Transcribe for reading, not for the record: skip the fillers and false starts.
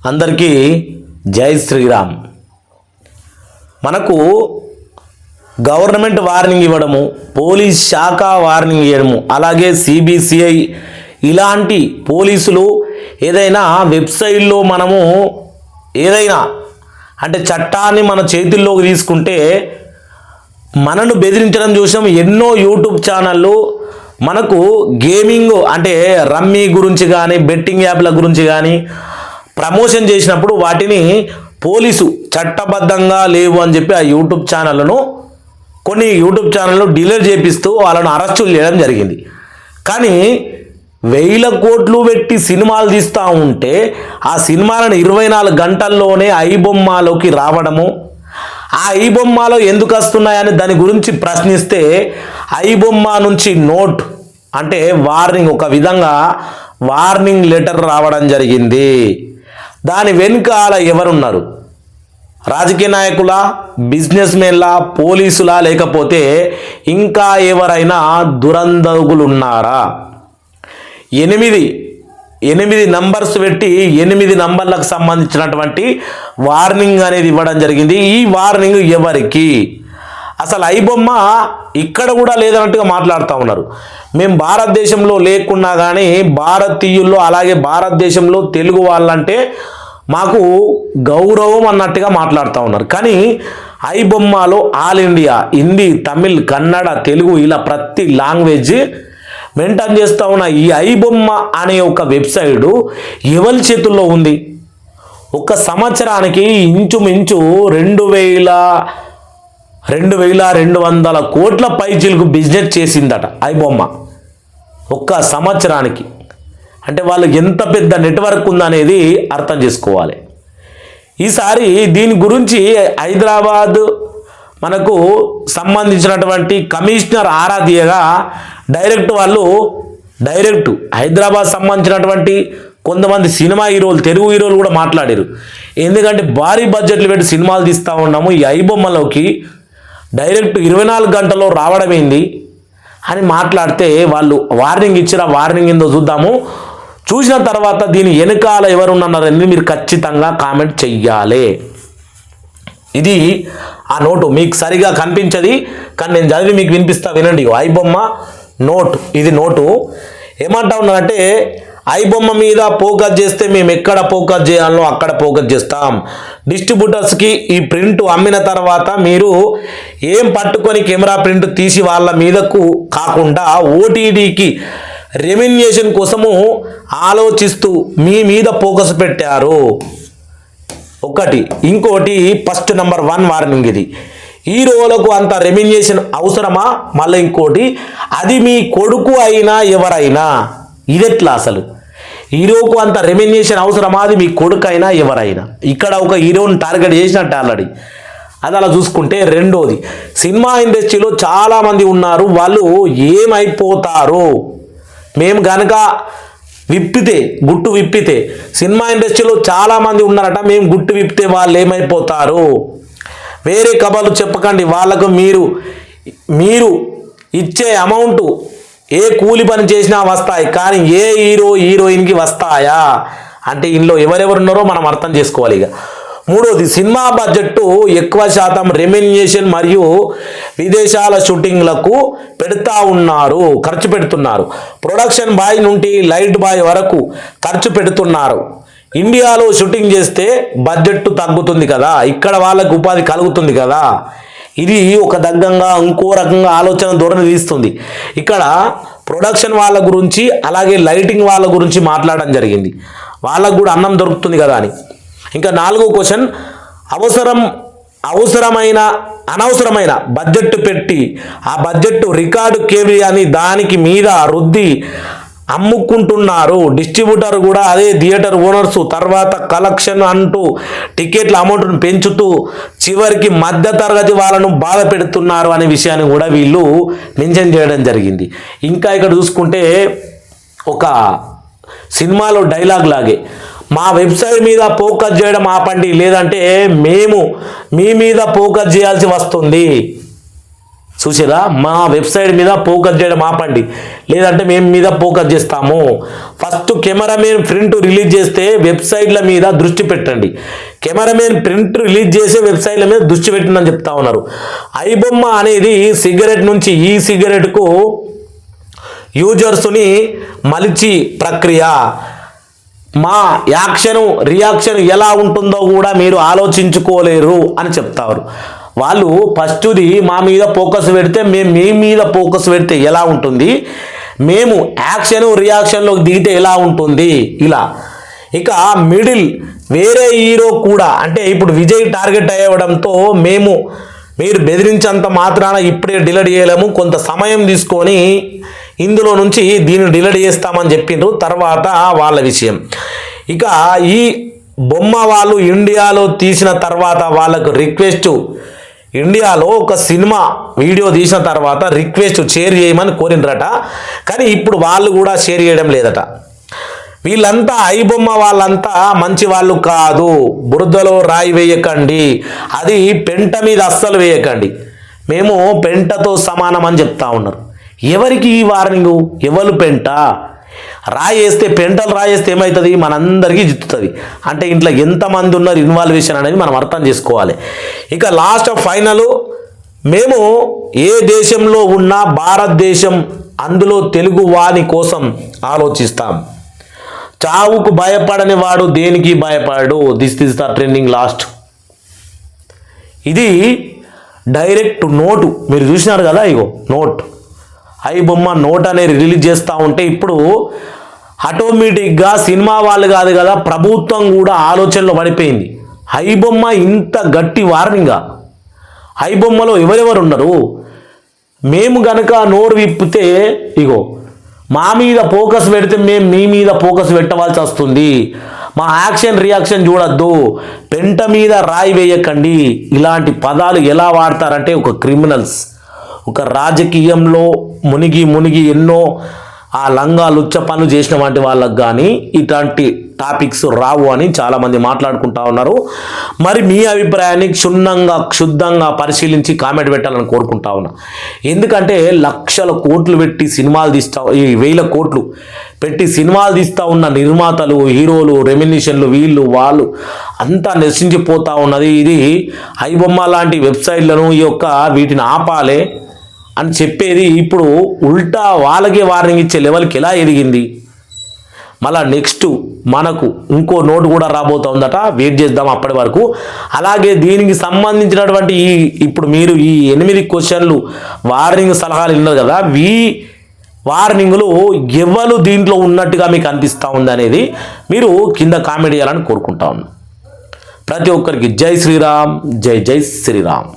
అందరికీ జై శ్రీరామ్. మనకు గవర్నమెంట్ వార్నింగ్ ఇవ్వడము, పోలీస్ శాఖ వార్నింగ్ ఇవ్వడము, అలాగే సిబిసిఐ ఇలాంటి పోలీసులు ఏదైనా వెబ్సైట్లో మనము ఏదైనా అంటే చట్టాన్ని మన చేతుల్లోకి తీసుకుంటే మనను బెదిరించడం చూసాం. ఎన్నో యూట్యూబ్ ఛానళ్ళు మనకు గేమింగ్ అంటే రమ్మీ గురించి కానీ బెట్టింగ్ యాప్ల గురించి కానీ ప్రమోషన్ చేసినప్పుడు వాటిని పోలీసు చట్టబద్ధంగా లేవు అని చెప్పి ఆ యూట్యూబ్ ఛానళ్ళను కొన్ని యూట్యూబ్ ఛానళ్ళు డిలీట్ చేపిస్తూ వాళ్ళను అరెస్టులు చేయడం జరిగింది. కానీ 1000 కోట్లు పెట్టి సినిమాలు తీస్తూ ఉంటే ఆ సినిమాలను 24 గంటల్లోనే ఐబొమ్మలోకి రావడము, ఆ ఐబొమ్మలో ఎందుకు వస్తున్నాయని దాని గురించి ప్రశ్నిస్తే ఐబొమ్మ నుంచి నోట్ అంటే వార్నింగ్, ఒక విధంగా వార్నింగ్ లెటర్ రావడం జరిగింది. దాని వెనుకాల ఎవరున్నారు? రాజకీయ నాయకులా, బిజినెస్ మెన్లా, పోలీసులా, లేకపోతే ఇంకా ఎవరైనా దురందగులు ఉన్నారా? 8 నంబర్స్ పెట్టి 8 నంబర్లకు సంబంధించినటువంటి వార్నింగ్ అనేది ఇవ్వడం జరిగింది. ఈ వార్నింగ్ ఎవరికి? అసలు ఐబొమ్మ ఇక్కడ కూడా లేదన్నట్టుగా మాట్లాడుతూ ఉన్నారు. మేము భారతదేశంలో లేకున్నా కానీ భారతీయుల్లో, అలాగే భారతదేశంలో తెలుగు వాళ్ళంటే మాకు గౌరవం అన్నట్టుగా మాట్లాడుతూ ఉన్నారు. కానీ ఐబొమ్మలో ఆల్ ఇండియా హిందీ, తమిళ్, కన్నడ, తెలుగు ఇలా ప్రతి లాంగ్వేజ్ మెయింటైన్ చేస్తూ ఉన్న ఈ ఐబొమ్మ అనే ఒక వెబ్సైటు ఎవరి చేతుల్లో ఉంది? ఒక సంవత్సరానికి ఇంచుమించు 2200 కోట్ల పైచీలకు బిజినెస్ చేసిందట ఐబొమ్మ ఒక్క సంవత్సరానికి. అంటే వాళ్ళు ఎంత పెద్ద నెట్వర్క్ ఉందనేది అర్థం చేసుకోవాలి. ఈసారి దీని గురించి హైదరాబాద్ మనకు సంబంధించినటువంటి కమిషనర్ ఆరాధ్యగా డైరెక్ట్ హైదరాబాద్ సంబంధించినటువంటి కొంతమంది సినిమా హీరోలు, తెలుగు హీరోలు కూడా మాట్లాడారు. ఎందుకంటే భారీ బడ్జెట్లు పెట్టి సినిమాలు తీస్తూ ఉన్నాము, ఈ ఐబొమ్మలోకి డైరెక్ట్ 24 గంటల్లో రావడం ఏంది అని మాట్లాడితే వాళ్ళు వార్నింగ్ ఇచ్చిన వార్నింగ్ ఏందో చూద్దాము. చూసిన తర్వాత దీని వెనకాల ఎవరున్నారని మీరు ఖచ్చితంగా కామెంట్ చెయ్యాలి. ఇది ఆ నోటు మీకు సరిగా కనిపించది, కానీ నేను చదివి మీకు వినిపిస్తా, వినండి. ఐబొమ్మ నోట్, ఇది నోటు. ఏమంటా ఉన్నారంటే ఐబొమ్మ మీద ఫోకస్ చేస్తే మేము ఎక్కడ ఫోకస్ చేయాలో అక్కడ ఫోకస్ చేస్తాం. డిస్ట్రిబ్యూటర్స్కి ఈ ప్రింట్ అమ్మిన తర్వాత మీరు ఏం పట్టుకొని కెమెరా ప్రింట్ తీసి వాళ్ళ మీదకు కాకుండా ఓటీటీకి రెమ్యునరేషన్ కోసము ఆలోచిస్తూ మీ మీద ఫోకస్ పెట్టారు. ఒకటి. ఇంకోటి ఫస్ట్ నెంబర్ 1 వార్నింగ్ ఇది. హీరోలకు అంత రెమ్యునరేషన్ అవసరమా? మళ్ళీ ఇంకోటి, అది మీ కొడుకు అయినా ఎవరైనా, ఇదెట్లా అసలు? హీరోకు అంత రెమ్యునరేషన్ అవసరమా? అది మీ కొడుకు అయినా ఎవరైనా. ఇక్కడ ఒక హీరోని టార్గెట్ చేసినట్టు ఆల్రెడీ. అది అలా చూసుకుంటే రెండోది, సినిమా ఇండస్ట్రీలో చాలామంది ఉన్నారు, వాళ్ళు ఏమైపోతారు? మేము కనుక గుట్టు విప్పితే సినిమా ఇండస్ట్రీలో చాలామంది ఉన్నారట, మేము గుట్టు విప్పితే వాళ్ళు ఏమైపోతారు? వేరే కబర్లు చెప్పకండి. వాళ్ళకు మీరు ఇచ్చే అమౌంట్ ఏ కూలి పని చేసినా వస్తాయి, కానీ ఏ హీరోయిన్కి వస్తాయా అంటే ఇందులో ఎవరెవరు ఉన్నారో మనం అర్థం చేసుకోవాలి. ఇక మూడోది, సినిమా బడ్జెట్ ఎక్కువ శాతం రెమ్యునరేషన్ మరియు విదేశాల షూటింగ్లకు ఖర్చు పెడుతున్నారు. ప్రొడక్షన్ బాయ్ నుండి లైట్ బాయ్ వరకు ఖర్చు పెడుతున్నారు. ఇండియాలో షూటింగ్ చేస్తే బడ్జెట్ తగ్గుతుంది కదా, ఇక్కడ వాళ్ళకు ఉపాధి కలుగుతుంది కదా. ఇది ఒక దగ్గంగా ఇంకో రకంగా ఆలోచన ధోరణి తీస్తుంది. ఇక్కడ ప్రొడక్షన్ వాళ్ళ గురించి అలాగే లైటింగ్ వాళ్ళ గురించి మాట్లాడడం జరిగింది. వాళ్ళకు కూడా అన్నం దొరుకుతుంది కదా అని. ఇంకా 4వ క్వశ్చన్, అనవసరమైన బడ్జెట్ పెట్టి ఆ బడ్జెట్ రికార్డు కేబుల్ అని దానికి మీద రుద్ది అమ్ముకుంటున్నారు. డిస్ట్రిబ్యూటర్ కూడా అదే థియేటర్ ఓనర్స్ తర్వాత కలెక్షన్ అంటూ టికెట్ల అమౌంట్ను పెంచుతూ చివరికి మధ్య తరగతి వాళ్ళను బాధ పెడుతున్నారు అనే విషయాన్ని కూడా వీళ్ళు మెన్షన్ చేయడం జరిగింది. ఇంకా ఇక్కడ చూసుకుంటే ఒక సినిమాలో డైలాగ్ లాగే, మా వెబ్సైట్ మీద ఫోకస్ చేయడం ఆపండి, లేదంటే మేము మీ మీద ఫోకస్ చేయాల్సి వస్తుంది. చూసారా, మా వెబ్సైట్ మీద ఫోకస్ చేయడం ఆపండి, లేదంటే మేము మీద ఫోకస్ చేస్తాము. ఫస్ట్ కెమెరామెన్ ప్రింట్ రిలీజ్ చేస్తే వెబ్సైట్ల మీద దృష్టి పెట్టండి. కెమెరామెన్ ప్రింట్ రిలీజ్ చేసే వెబ్సైట్ల మీద దృష్టి పెట్టండి చెప్తా ఉన్నారు. ఐబొమ్మ అనేది సిగరెట్ నుంచి ఈ సిగరెట్కు యూజర్స్ని మలిచి ప్రక్రియ. మా రియాక్షన్ ఎలా ఉంటుందో కూడా మీరు ఆలోచించుకోలేరు అని చెప్తారు వాళ్ళు. ఫస్ట్ది మా మీద ఫోకస్ పెడితే మేము మీ మీద ఫోకస్ పెడితే ఎలా ఉంటుంది, మేము రియాక్షన్లోకి దిగితే ఎలా ఉంటుంది ఇలా. ఇక మిడిల్ వేరే హీరో కూడా, అంటే ఇప్పుడు విజయ్ టార్గెట్ అయ్యడంతో మీరు బెదిరించేంత మాత్రాన ఇప్పుడే డిలీట్ చేయలేము, కొంత సమయం తీసుకొని ఇందులో నుంచి దీన్ని డిలీట్ చేస్తామని చెప్పిండ్రు. తర్వాత వాళ్ళ విషయం. ఇక ఈ బొమ్మ వాళ్ళు ఇండియాలో తీసిన తర్వాత వాళ్ళకు రిక్వెస్ట్, ఇండియాలో ఒక సినిమా వీడియో తీసిన తర్వాత రిక్వెస్ట్ షేర్ చేయమని కోరిండ్రట. కానీ ఇప్పుడు వాళ్ళు కూడా షేర్ చేయడం లేదట. వీళ్ళంతా ఐబొమ్మ వాళ్ళంతా మంచి వాళ్ళు కాదు, బురదలో రాయి వేయకండి, అది పెంట మీద అస్సలు వేయకండి, మేము పెంటతో సమానం అని చెప్తా ఉన్నారు. ఎవరికి ఈ వార్నింగు? ఎవరు పెంట? పెంటలు రాయేస్తే ఏమవుతుంది? మనందరికీ జిత్తుతుంది. అంటే ఇంట్లో ఎంతమంది ఉన్నారు ఇన్వాల్వేషన్ అనేది మనం అర్థం చేసుకోవాలి. ఇక లాస్ట్ ఫైనల్, మేము ఏ దేశంలో ఉన్నా భారతదేశం, అందులో తెలుగు వాని కోసం ఆలోచిస్తాం. చావుకు భయపడని వాడు దేనికి భయపడు. This is the trending last. ఇది డైరెక్ట్ నోటు, మీరు చూసినారు కదా, ఇగో నోట్. ఐబొమ్మ నోట్ అనేది రిలీజ్ చేస్తూ ఉంటే ఇప్పుడు ఆటోమేటిక్గా సినిమా వాళ్ళు కాదు కదా, ప్రభుత్వం కూడా ఆలోచనలో పడిపోయింది. ఐబొమ్మ ఇంత గట్టి వార్నింగా? ఐబొమ్మలో ఎవరెవరు ఉన్నారు? మేము గనక నోరు విప్పితే ఇగో మా మీద ఫోకస్ పెడితే మేము మీ మీద ఫోకస్ పెట్టవలసి వస్తుంది. మా రియాక్షన్ చూడొద్దు, పెంట మీద రాయి వేయకండి. ఇలాంటి పదాలు ఎలా వాడతారంటే ఒక క్రిమినల్స్, ఒక రాజకీయంలో మునిగి ఎన్నో ఆ లంగా లుచ్చ పనులు చేసిన వంటి వాళ్ళకు కానీ ఇట్లాంటి టాపిక్స్ రావు అని చాలామంది మాట్లాడుకుంటా ఉన్నారు. మరి మీ అభిప్రాయాన్ని క్షుద్ధంగా పరిశీలించి కామెంట్ పెట్టాలని కోరుకుంటా ఉన్నా. ఎందుకంటే లక్షల కోట్లు పెట్టి సినిమాలు వేల కోట్లు పెట్టి సినిమాలు తీస్తూ ఉన్న నిర్మాతలు, హీరోలు, రెమ్యునరేషన్లు, వాళ్ళు అంతా నశించిపోతూ ఉన్నది. ఇది ఐబొమ్మ లాంటి వెబ్సైట్లను వీటిని ఆపాలే అని చెప్పేది ఇప్పుడు ఉల్టా వాళ్ళకే వార్నింగ్ ఇచ్చే లెవెల్కి ఎలా ఎదిగింది. మళ్ళా నెక్స్ట్ మనకు ఇంకో నోటు కూడా రాబోతుందట, వెయిట్ చేద్దాం అప్పటి వరకు. అలాగే దీనికి సంబంధించినటువంటి ఇప్పుడు మీరు ఈ 8 క్వశ్చన్లు వార్నింగ్ సలహాలు విన్నారు కదా, వార్నింగ్లు ఎవరు దీంట్లో ఉన్నట్టుగా మీకు అనిపిస్తూ ఉంది అనేది మీరు కింద కామెంట్ చేయాలని కోరుకుంటా ఉన్నాను. ప్రతి ఒక్కరికి జై శ్రీరామ్, జై శ్రీరామ్.